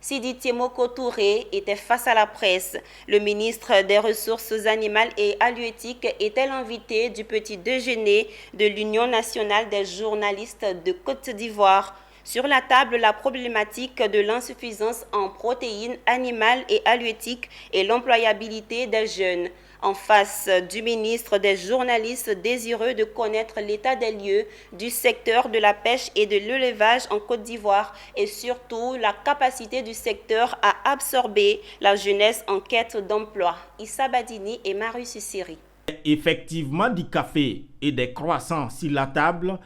Sidi Temoko Touré était face à la presse. Le ministre des Ressources animales et halieutiques était l'invité du petit déjeuner de l'Union nationale des journalistes de Côte d'Ivoire. Sur la table, la problématique de l'insuffisance en protéines animales et halieutiques et l'employabilité des jeunes. En face du ministre, des journalistes désireux de connaître l'état des lieux du secteur de la pêche et de l'élevage en Côte d'Ivoire et surtout la capacité du secteur à absorber la jeunesse en quête d'emploi. Issa Badini et Marius Siri. Effectivement, du café et des croissants sur la table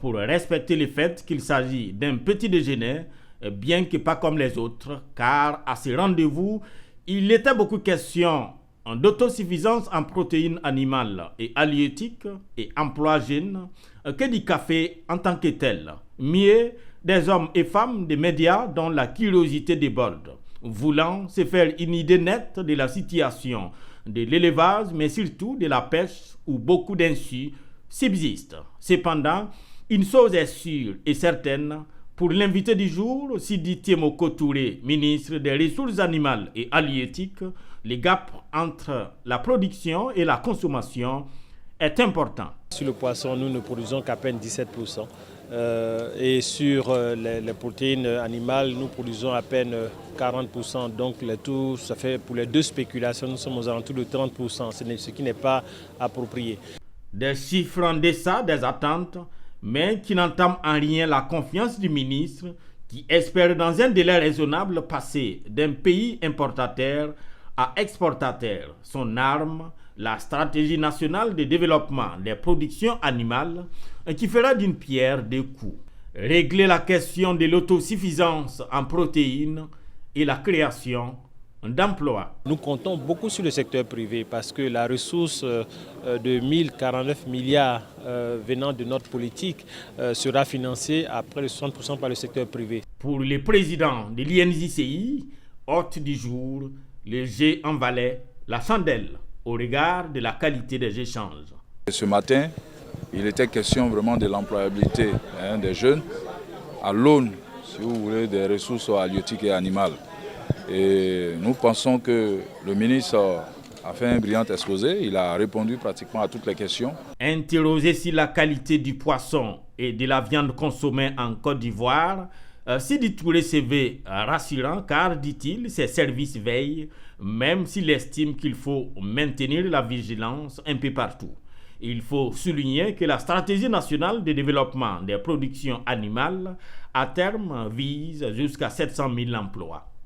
pour respecter le fait qu'il s'agit d'un petit déjeuner, bien que pas comme les autres, car à ce rendez-vous, il était beaucoup question d'autosuffisance en protéines animales et halieutiques et emploi jeunes que du café en tant que tel. Mieux, des hommes et femmes des médias dont la curiosité déborde, voulant se faire une idée nette de la situation de l'élevage, mais surtout de la pêche où beaucoup d'insus subsistent. Cependant, une chose est sûre et certaine, pour l'invité du jour, Sidi Temoko Touré, ministre des Ressources animales et halieutiques, le gap entre la production et la consommation est important. Sur le poisson, nous ne produisons qu'à peine 17%. Et sur les protéines animales, nous produisons à peine 40%. Donc le tout, ça fait pour les deux spéculations, nous sommes aux alentours de 30%, ce qui n'est pas approprié. Des chiffres en deçà des attentes, mais qui n'entament en rien la confiance du ministre qui espère dans un délai raisonnable passer d'un pays importateur à exportateur. Son arme, la stratégie nationale de développement des productions animales qui fera d'une pierre deux coups. Régler la question de l'autosuffisance en protéines et la création d'emplois. Nous comptons beaucoup sur le secteur privé parce que la ressource de 1049 milliards venant de notre politique sera financée à près de 60% par le secteur privé. Pour le président de l'INJCI, hôte du jour, le jet en valait la chandelle au regard de la qualité des échanges. Ce matin, il était question vraiment de l'employabilité des jeunes à l'aune, si vous voulez, des ressources halieutiques et animales. Et nous pensons que le ministre a fait un brillant exposé, il a répondu pratiquement à toutes les questions. Interrogé sur la qualité du poisson et de la viande consommée en Côte d'Ivoire, Sidi Touré se veut rassurant car, dit-il, ses services veillent, même s'il estime qu'il faut maintenir la vigilance un peu partout. Il faut souligner que la stratégie nationale de développement des productions animales, à terme, vise jusqu'à 700 000 emplois.